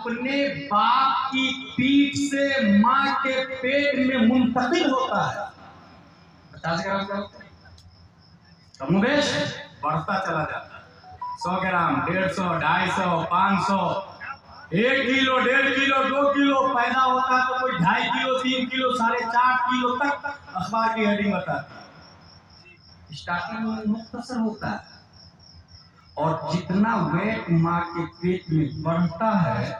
اپنے باپ کی پیٹھ سے ماں کے پیٹ میں منتقل ہوتا ہے. 50 گرام کا کم و بیش بڑھتا چلا جاتا ہے. 100 گرام 150 250 500 1 کلو 1.5 کلو 2 کلو پیدا ہوتا ہے تو کوئی 2.5 کلو 3 کلو 4.5 کلو تک اخبار کی ہیڈنگ بتاتی ہے. اسٹارٹنگ میں مختصر ہوتا ہے اور جتنا ویٹ ماں کے پیٹ میں بڑھتا ہے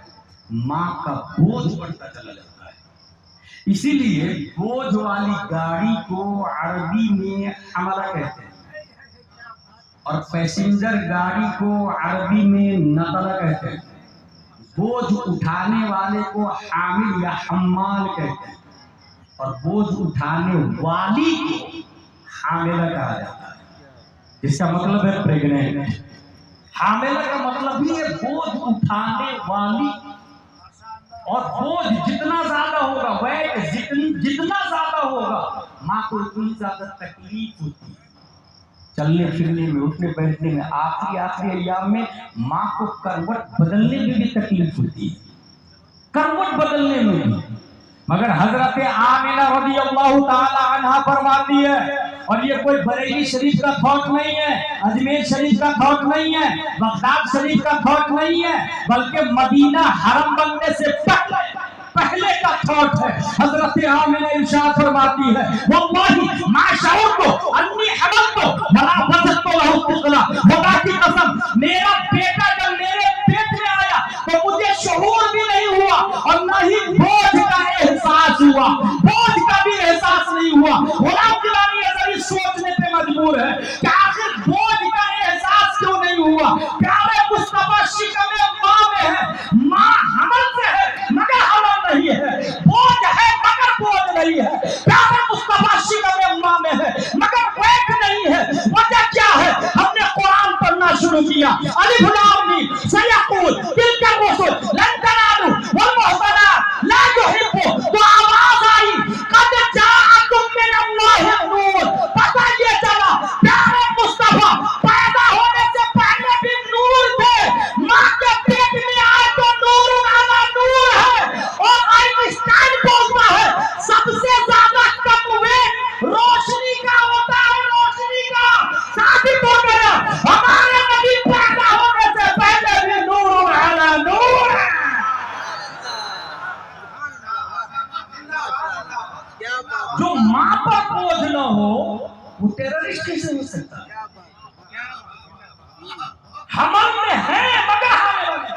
ماں کا بوجھ بڑھتا چلا جاتا ہے. اسی لیے بوجھ والی گاڑی کو عربی میں حملہ کہتے ہیں اور پیسنجر گاڑی کو عربی میں نقلہ کہتے ہیں. بوجھ اٹھانے والے کو حامل یا حمال کہتے ہیں اور بوجھ اٹھانے والی کو حاملہ کہا جاتا ہے. اس کا مطلب ہے پریگننٹ. حاملہ کا مطلب بھی ہے بوجھ اٹھانے والی. اور بوجھ جتنا زیادہ ہوگا ویٹ جتنا زیادہ ہوگا ماں کو اتنی زیادہ تکلیف ہوتی ہے چلنے پھرنے میں اٹھنے بیٹھنے میں. آخری ایام میں ماں کو کروٹ بدلنے میں بھی تکلیف ہوتی ہے. کروٹ بدلنے میں بھی. مگر حضرت آمنہ رضی اللہ تعالی عنہ فرماتی ہے اور یہ کوئی بریلی شریف کا تھاٹ نہیں ہے, اجمیر شریف کا تھاٹ نہیں ہے, بغداد شریف کا تھاٹ نہیں ہے, بلکہ مدینہ حرم بننے سے پہلے کا تھاٹ ہے. حضرت آمنہ ارشاد فرماتی ہے واللہ ما شعرت انی حملت ولا وجدت له ثقلا. خدا کی قسم میرا بیٹا جب میرے پیٹ میں آیا تو مجھے شعور بھی نہیں ہوا اور نہ ہی بوجھ کا احساس ہوا. بوجھ کا بھی احساس نہیں ہوا. غلام گیلانی ازلی سوچنے پہ مجبور ہے کہ آخر بوجھ کا احساس کیوں نہیں ہوا. پیارے مصطفیٰ شکم ماں میں ہے, ماں حمل سے ہے مگر حمل نہیں ہے, بوجھ ہے مگر بوجھ نہیں ہے. پیارے مصطفیٰ شکم ماں میں ہے مگر ویٹ نہیں ہے. وجہ کیا ہے؟ ہم نے قرآن پڑھنا شروع کیا. الف لام میم سیقول تلک الرسل لن تنالوا والمحصنات لا يحبوا. تو آواز آئی قد جاءکم من اللہ نور. پتہ یہ چلا پیارے مصطفیٰ پیدا ہونے سے پہلے بھی نور تھے, ماں کے پیٹ میں آئے تو نور علی نور ہے. اور آئنسٹائن بولتا ہے سب سے زیادہ کم ویٹ روشنی کا ہوتا ہے. روشنی کا ثابت ہو گیا ہمارے نبی پیدا ہونے سے پہلے بھی نور علی نور ہے. جو ماں پر بوجھ نہ ہو وہ ٹیررسٹ کیسے ہو سکتا ہے؟ حمل میں ہے مگر حامل ہے.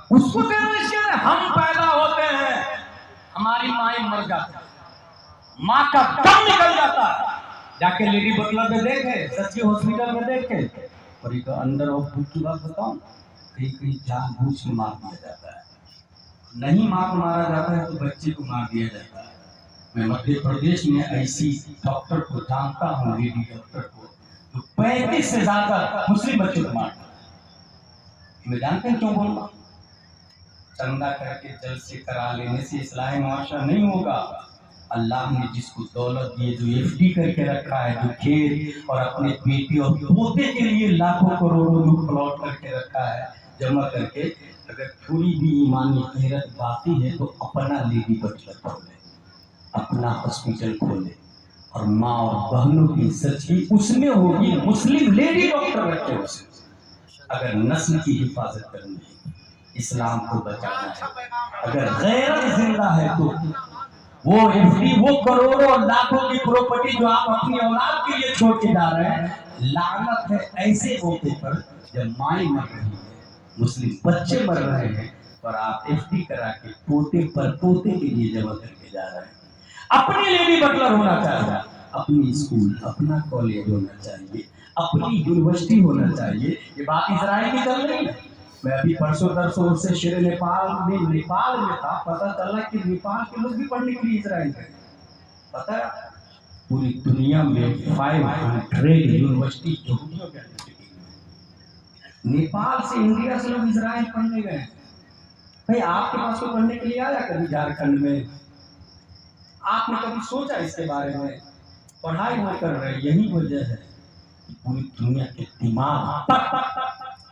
اس کو ٹیررسٹ کہتے ہیں. ہم پیدا ہوتے ہیں ہماری مائیں مر جاتی ہے, ماں کا دم نکل جاتا ہے. جا کے لیڈی بٹلر میں دیکھے, سچی ہاسپٹل میں دیکھے, اور ایک انڈر آف بک کی بات بتاؤں, کہیں جان بوجھ کے مار دیا جاتا ہے. نہیں ماں کو مارا جاتا ہے تو بچے کو مار دیا جاتا ہے. میں مدھیہ پردیش میں ایسی ڈاکٹر کو جانتا ہوں, لیڈی ڈاکٹر کو, جو 35 سے زیادہ مسلم بچوں کو مارتا ہے. میں جانتے ہیں کیوں بول رہا ہوں؟ چندہ کر کے جلسے کرا لینے سے اصلاح معاشرہ نہیں ہوگا. اللہ نے جس کو دولت دی, جو ایف ڈی کر کے رکھا ہے, جو کھیت اور اپنے بیٹی اور پوتے کے لیے لاکھوں کروڑوں جو پلاٹ کر کے رکھا ہے جمع کر کے, اگر تھوڑی بھی ایمانی غیرت باقی ہے تو اپنا لیڈی بٹلر کھولے, اپنا ہاسپٹل کھولے, اور ماں اور بہنوں کی عزت بھی اس میں ہوگی. مسلم لیڈی ڈاکٹر رکھے اسے. اگر نسل کی حفاظت کرنی ہے, اسلام کو بچانا ہے, اگر غیرت زندہ ہے تو وہ ایف ڈی, وہ کروڑوں اور لاکھوں کی پراپرٹی جو آپ اپنی اولاد کے لیے چھوڑ کے جا رہے ہیں, لعنت ہے ایسے موقع پر جب مائیں مر رہی ہے, مسلم بچے مر رہے ہیں, اور آپ ایف ڈی کرا کے پوتے پر پوتے کے لیے جمع کر کے جا رہے ہیں. اپنی لیڈی بٹلر ہونا چاہیے, اپنی اسکول اپنا کالج ہونا چاہیے, اپنی یونیورسٹی ہونا چاہیے. یہ بات اسرائیل کی چل رہی ہے. میں ابھی پرسوں درسوں سے شیر نیپال میں تھا, پتہ چلا کہ نیپال کے لوگ بھی پڑھنے کے لیے اسرائیل گئے. پتہ ہے پوری دنیا میں 500 یونیورسٹی یہودیوں کے اندر کی. نیپال سے انڈیا سے لوگ اسرائیل پڑھنے گئے. بھائی آپ کے پاس کو پڑھنے کے لیے آیا کبھی جھارکھنڈ میں؟ آپ نے کبھی سوچا اس کے بارے میں؟ پڑھائی وہ کر رہے, یہی وجہ ہے کہ پوری دنیا کے دماغ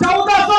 1400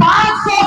500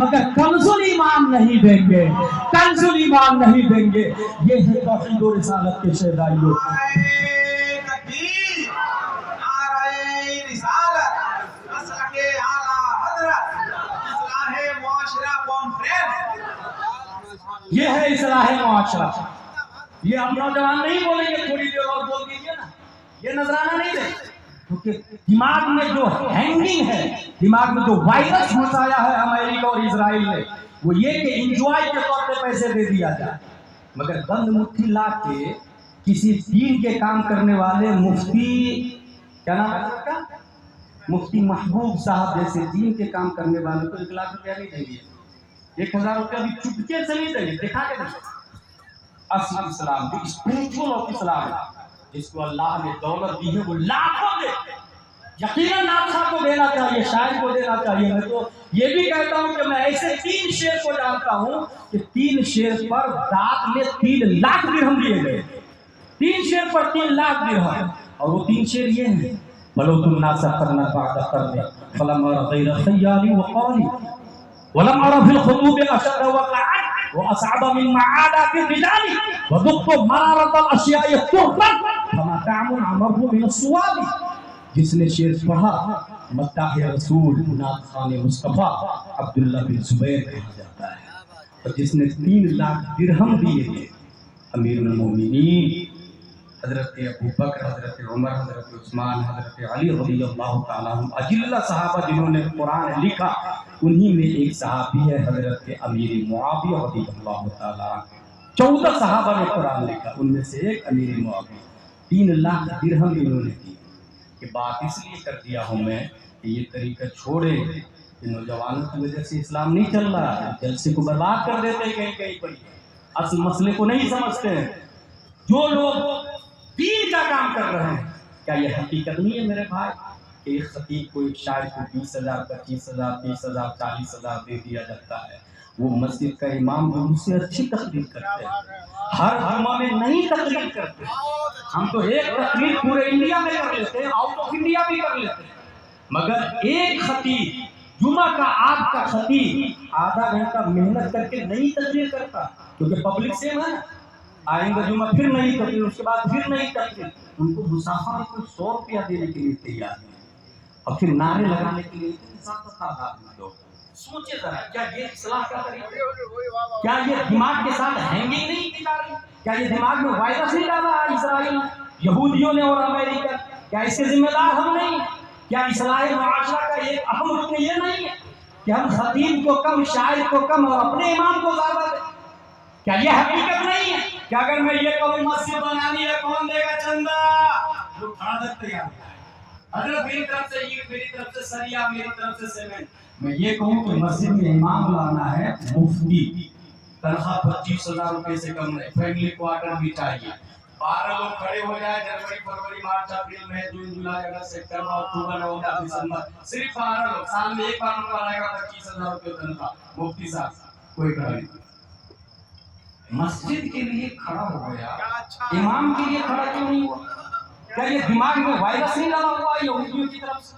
مگر کنزُل ایمان نہیں دیں گے، کنزُل ایمان نہیں دیں گے. یہ ہے توحید و رسالت کے شہدائیوں. یہ ہے اصلاح معاشرہ. یہ ہم نوجوان نہیں بولیں گے تھوڑی دیر اور بول دیجیے نا، یہ نذرانہ نہیں دیں. کیونکہ دماغ میں جو ہینگنگ ہے، دماغ میں جو وائرس گھسایا ہے امریکہ اور اسرائیل نے، وہ یہ کہ انجوائے کے طور پہ پیسے دے دیا جائے. مگر بند مٹھی لا کے کسی دین کے کام کرنے والے مفتی، کیا نام ہے اس کا، مفتی محبوب صاحب جیسے دین کے کام کرنے والے کو 1 لاکھ روپیہ نہیں دیں گے، 1000 روپیہ بھی چپکے سے نہیں دیں گے. دکھا کے دیں. اصل اسلام جو اسپریچول آف اسلام ہے، جس کو اللہ نے دولت دی ہے وہ لاکھوں دے. یقیناً نادخواہ کو دینا چاہیے، شاعر کو دینا چاہیے. میں تو یہ بھی کہتا ہوں کہ میں ایسے 3 شعر کو جانتا ہوں کہ 3 شعر پر داد میں 3 لاکھ درہم دیے گئے. 3 شعر پر 3 لاکھ درہم. اور وہ 3 شعر یہ ہیں: بلوت الناس قرنا بعد قرن فلم ار غیر خیالی وقالی ولم ار فی الخطوب اشد وقعا واصعب من معادات الرجال وذقت مرارة الاشیاء تربا فما طعم عمر من الصواب. جس نے شعر پڑھا مداح رسول نعت خوان مصطفیٰ عبداللہ بن زبیر کہا جاتا ہے. اور جس نے 3 لاکھ درہم دیے تھے امیر المومنین حضرت ابو بکر، حضرت عمر، حضرت عثمان، حضرت علی رضی اللہ تعالیٰ عنہ، اجلہ صحابہ جنہوں نے قرآن لکھا. انہی میں ایک صحابی ہے حضرت امیر معاویہ رضی اللہ تعالیٰ عنہ. 14 صحابہ نے قرآن لکھا، ان میں سے ایک امیر معاویہ. 3 لاکھ درہم انہوں نے دی. یہ بات اس لیے کر دیا ہوں میں کہ یہ طریقہ چھوڑے کہ نوجوانوں کی وجہ سے اسلام نہیں چل رہا. جلسے کو برباد کر دیتے ہیں کہیں کہیں پر، اصل مسئلے کو نہیں سمجھتے ہیں. جو لوگ دین کا کام کر رہے ہیں، کیا یہ حقیقت نہیں ہے میرے بھائی کہ ایک خطیب کو، ایک شاعر کو 20,000 25,000 30,000 40,000 دے دیا جاتا ہے؟ وہ مسجد کا امام بھی اس سے اچھی تقریر کرتے ہیں. ہر جمعہ میں نہیں تقریر کرتے. ہم تو ایک تقریر پورے انڈیا میں کر لیتے ہیں، آؤٹ آف انڈیا بھی کر لیتے ہیں. مگر ایک خطیب، جمعہ کا آپ کا خطیب آدھا گھنٹہ محنت کر کے نہیں تقریر کرتا. کیونکہ پبلک سیم ہے نا، آئیں گے جمعہ پھر نہیں تقریر، اس کے بعد پھر نہیں تقریر. ان کو مسافہ میں کوئی 100 روپیہ دینے کے لیے تیار نہیں، اور پھر نعرے لگانے کے لیے تعداد میں لوگ. سوچے ذرا، کیا یہ اصلاح کا طریقہ ہے؟ کیا یہ دماغ کے ساتھ ہینگنگ نہیں کی جا رہی؟ کیا یہ دماغ میں وائرس نہیں ڈالا اسرائیل، یہودیوں نے اور امریکہ؟ کیا اس کے ذمہ دار ہم نہیں؟ کیا اصلاح معاشرہ کا ایک اہم رکن یہ نہیں ہے کہ ہم خطیب کو کم، شاعر کو کم اور اپنے امام کو زیادہ دیں؟ کیا یہ حقیقت نہیں ہے کہ اگر میں یہ کہوں مسجد بنانی ہے کون دے گا چندہ؟ لوگ کھڑا دیتے ہیں، حضرت میری طرف سے یہ، میری طرف سے سریا، میری طرف سے سیمنٹ. میں یہ کہوں کہ مسجد میں امام لانا ہے مفتی، تنخواہ 25,000 روپے سے کم نہیں، فیملی کوارٹر بھی چاہیے. 12 لوگ کھڑے ہو جائے، جنوری فروری مارچ اپریل مئی جون جولائی اگست سپتمبر اکتوبر نومبر دسمبر، صرف 12 لوگ، سال میں ایک بار نمبر آئے گا 25,000 روپے تنخواہ. مفتی صاحب کوئی کھڑا نہیں. مسجد کے لیے کھڑا ہو گیا، امام کے لیے کھڑا کیوں نہیں ہوا؟ کیا یہ دماغ میں وائرس نہیں ڈالا ہوا یہودیوں کی طرف سے،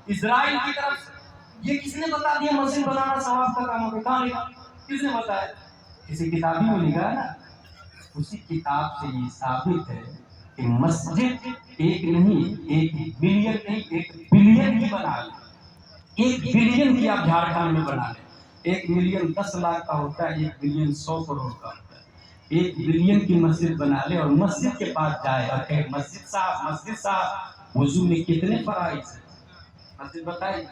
اسرائیل کی طرف سے؟ یہ کس نے بتا دیا مسجد بنانا ثواب کا کام ہوگا؟ کہاں لکھا؟ کس نے بتایا؟ کسی کتاب میں لکھا ہے نا. اسی کتاب سے یہ ثابت ہے کہ مسجد ایک نہیں، 1 بلین نہیں، 1 بلین ہی بنا لیں. 1 بلین کی آپ جھارکھنڈ میں بنا لیں. 1 ملین 10 لاکھ کا ہوتا ہے، 1 بلین 100 کروڑ کا ہوتا ہے. 1 بلین کی مسجد بنا لے اور مسجد کے پاس جائے اور کہے مسجد صاحب وضو میں کتنے فرائض ہیں؟ مسجد بتائیے.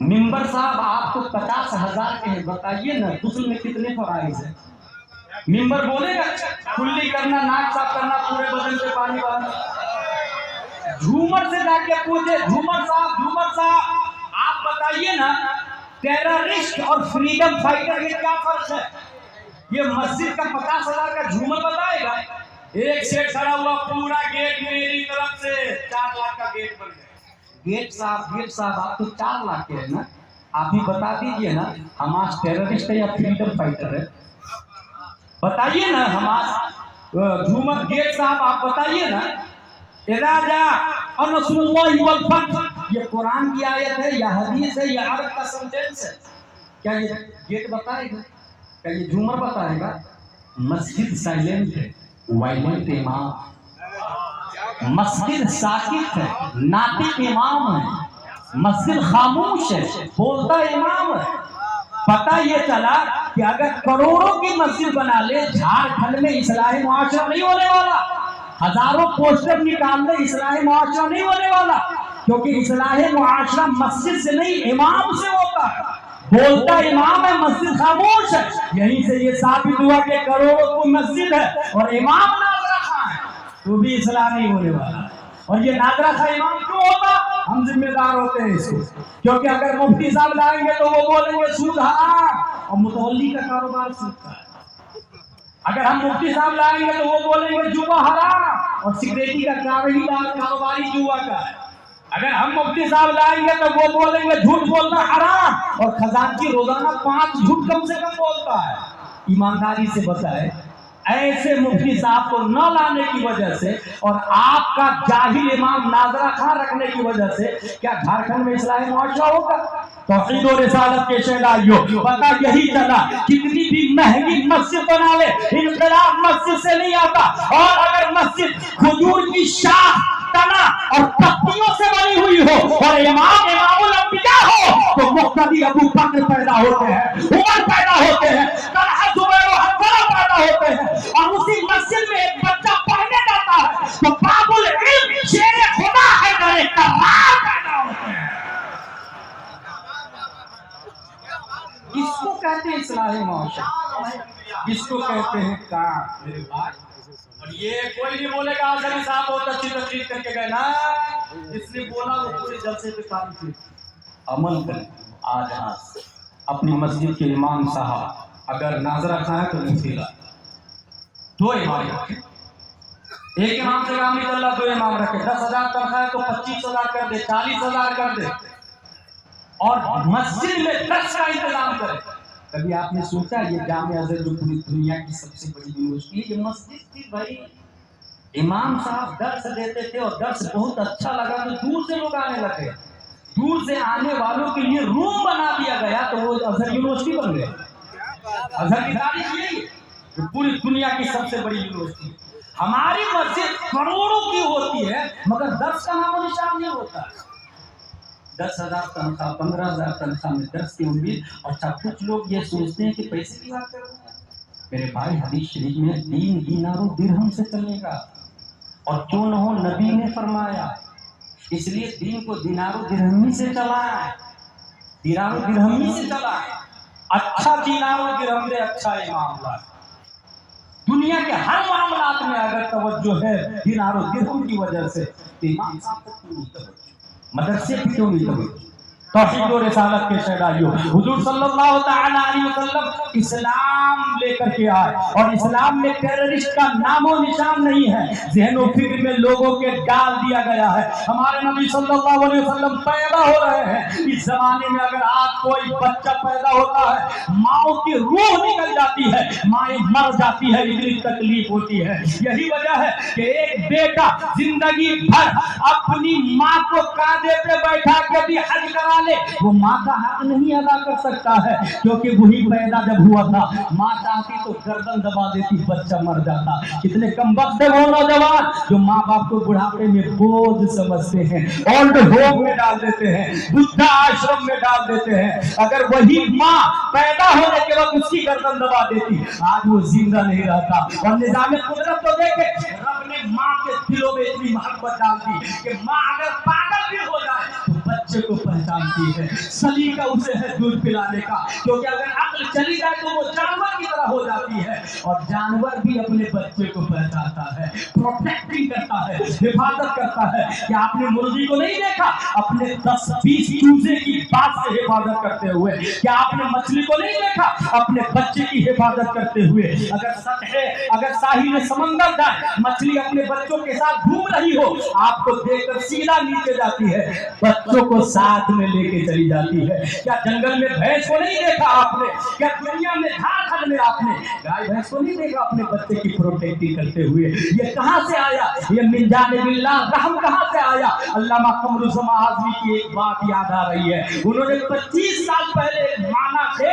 ممبر صاحب آپ کو 50,000 کے ہیں، بتائیے نا غسل میں کتنے فرائض ہیں؟ ممبر بولے گا کلی کرنا، ناک صاف کرنا، پورے بدن سے پانی بہانا. جھومر سے جا کے پوچھے، جھومر صاحب آپ بتائیے نا ٹیررسٹ اور فریڈم فائٹر میں کیا فرق ہے؟ یہ مسجد کا 50,000 کا جھومر بتائے گا؟ ایک سے کھڑا ہوا پورا گیٹ میری طرف سے 4 لاکھ کا گیٹ بن گیا. گیٹ صاحب آپ تو 4 لاکھ کے ہے نا، آپ ہی بتا دیجئے نا حماس ٹیررسٹ ہے یا فریڈم فائٹر ہے؟ بتائیے نا حماس. جھومر گیٹ صاحب آپ بتائیے نا. اذا جاء نصر اللہ والفتح، یہ قرآن کی آیت ہے یا حدیث ہے یا عرب کا سنٹینس ہے؟ کیا یہ گیٹ بتائے گا؟ کیا یہ جھومر بتائے گا؟ مسجد سائلنٹ ہے، وائلنٹ امام، مسجد ساکت ہے، ناطق امام ہے، مسجد خاموش ہے، بولتا امام ہے۔ پتہ یہ چلا کہ اگر کروڑوں کی مسجد بنا لے، جھارکھنڈ میں اصلاح معاشرہ نہیں ہونے والا، ہزاروں پوسٹر نکال لے، اصلاح معاشرہ نہیں ہونے والا، کیونکہ اصلاح معاشرہ مسجد سے نہیں امام سے ہوتا ہے۔ بولتا امام ہے، مسجد خاموش ہے۔ یہیں سے یہ ثابت ہوا کہ کروڑوں کی مسجد ہے اور امام ناظرہ خان ہے، تو بھی اصلاح نہیں ہونے والا۔ اور یہ ناظرہ خان امام کیوں ہوتا؟ ہم ذمہ دار ہوتے ہیں اس کو، کیونکہ اگر مفتی صاحب لائیں گے تو وہ بولیں گے سود حرام، اور متولی کا کاروبار سود کا ہے۔ اگر ہم مفتی صاحب لائیں گے تو وہ بولیں گے جوا حرام، اور سیکریٹری کا کاروباری جوا کا ہے۔ اگر ہم مفتی صاحب لائیں گے تو وہ بولیں گے جھوٹ بولنا حرام، اور خزانچی روزانہ 5 جھوٹ کم سے کم بولتا ہے۔ ایمانداری سے بتائے، ایسے مفتی صاحب کو نہ لانے کی وجہ سے اور آپ کا جاہل امام ناظرہ خان رکھنے کی وجہ سے کیا جھارکھنڈ میں اصلاح معاشرہ ہوگا؟ توحید و رسالت کے شہدائیوں، پتہ یہی چلا کتنی بھی مہنگی مسجد بنا لے، انقلاب مسجد سے نہیں آتا۔ اور اگر مسجد کھجور کی شاخ، تنا اور پتیوں سے بنی ہوئی ہو اور امام الانبیاء ہو تو مقتدی ابو بکر پیدا ہوتے ہیں، عمر پیدا ہوتے ہیں، طلحہ زبیر و حنظلہ پیدا ہوتے ہیں، اور اسی مسجد میں ایک بچہ پڑھنے جاتا ہے تو باب العلم شیر خدا حیدر کرار پیدا ہوتے ہیں۔ اس کو کہتے ہیں اصلاح معاشرہ، اس کو کہتے ہیں کام۔ میرے بھائی، اور یہ کوئی نہیں بولے گا آزمی صاحب بہت اچھی تقریر کر کے گئے نا، اس نے بولا وہ پورے جلسے پہ کام کی عمل کریں۔ آج اپنی مسجد کے امام صاحب اگر ناظرہ خان ہے تو مفتی لا، 2 امام رکھے، ایک امام سے کام نہیں چل رہا 2 امام رکھے، 10,000 تنخواہ ہے تو 25,000 کر دے، 40,000 کر دے، اور مسجد میں 10 کا انتظام کرے۔ کبھی آپ نے سوچا یہ جامعہ ازہر جو پوری دنیا کی سب سے بڑی یونیورسٹی ہے، یہ مسجد تھی بھائی۔ امام صاحب درس دیتے تھے اور درس بہت اچھا لگا تو دور سے لوگ آنے لگے، دور سے آنے والوں کے لیے روم بنا دیا گیا تو وہ ازہر یونیورسٹی بن گئے۔ ازہر کی تاریخ یہی ہے، پوری دنیا کی سب سے بڑی یونیورسٹی۔ ہماری مسجد کروڑوں کی ہوتی ہے مگر درس کا نام و نشان نہیں ہوتا۔ 10,000 تنخواہ، 15,000 تنخواہ میں درس کی امید۔ اچھا کچھ لوگ یہ سوچتے ہیں کہ پیسے کی بات کر رہے ہیں۔ میرے بھائی حدیث شریف میں دین دینار و درہم سے چلے گا، اور کیوں نہ ہو نبی نے فرمایا، اس لیے دین کو دینار و درہمی سے چلائیں، دینار و درہمی سے چلائیں۔ اچھا دینار و درہم دے، اچھا معاملہ۔ دنیا کے ہر معاملات میں اگر توجہ ہے دینار و درہم کی وجہ سے، تو امام صاحب تک کیوں نہیں توجہ، مدرسے بھی کیوں نہیں توجہ؟ توحید و رسالت کے شہدائیوں، حضور صلی اللہ تعالی علیہ وسلم اسلام لے کر کے آئے، اور اسلام میں ٹیررسٹ کا نام و نشان نہیں ہے، ذہن و فکر میں لوگوں کے ڈال دیا گیا ہے۔ ہمارے نبی صلی اللہ علیہ وسلم پیدا ہو رہے ہیں، اس زمانے میں اگر آج کوئی بچہ پیدا ہوتا ہے، ماں کی روح نکل جاتی ہے، مائیں مر جاتی ہے، اتنی تکلیف ہوتی ہے۔ یہی وجہ ہے کہ ایک بیٹا زندگی بھر اپنی ماں کو کاندھے پہ بیٹھا کے بھی حج کرا لے، وہ ماں کا حق نہیں ادا کر سکتا ہے، کیونکہ وہی پیدا جب ہوا تھا ماں چاہتی تو گردن دبا دیتی، بچہ مر جاتا۔ کتنے کم وقت ہے وہ نوجوان جو ماں باپ کو بڑھاپے میں بوجھ سمجھتے ہیں، اولڈ ہوم میں ڈال دیتے ہیں، بڈھا آشرم میں ڈال دیتے ہیں۔ اگر وہی ماں پیدا ہونے کے وقت اس کی گردن دبا دیتی، آج وہ زندہ نہیں رہتا۔ اور نظام قدرت کو دیکھے، رب نے ماں کے دلوں میں اتنی محبت ڈال دی کہ ماں اگر پاگل بھی ہو جائے تو بچے کو پہچانتی ہے، سلیقہ اسے ہے دودھ پلانے کا، کیونکہ اگر عقل چلی جائے تو وہ جانور کی طرح ہو جاتی ہے، اور جانور بھی اپنے بچے کو پہچانتا ہے، پروٹیکٹنگ کرتا ہے، حفاظت کرتا ہے۔ کہ آپ نے مرغی کو نہیں دیکھا اپنے 10-20 چوزے کی بات سے حفاظت کرتے ہوئے؟ کیا آپ نے مچھلی کو نہیں دیکھا اپنے بچے کی حفاظت کرتے ہوئے؟ اگر ساحل سمندر جائے، مچھلی اپنے بچوں کے ساتھ گھوم رہی ہو، آپ کو دیکھ کر سیدھا نیچے جاتی ہے، بچوں کو ساتھ میں لے کے چلی جاتی ہے۔ کیا جنگل میں بھینس کو نہیں دیکھا آپ نے؟ کیا دنیا میں جھارکھنڈ میں آپ نے گائے بھینس کو نہیں دیکھا اپنے بچے کی پروٹیکٹنگ کرتے ہوئے؟ یہ کہاں سے آیا؟ یہ من جانب اللہ، رحم کہاں سے آیا؟ علامہ قمر الزمان اعظمی کی ایک بات یاد آ رہی ہے، انہوں نے 25 سال پہلے مانا تھے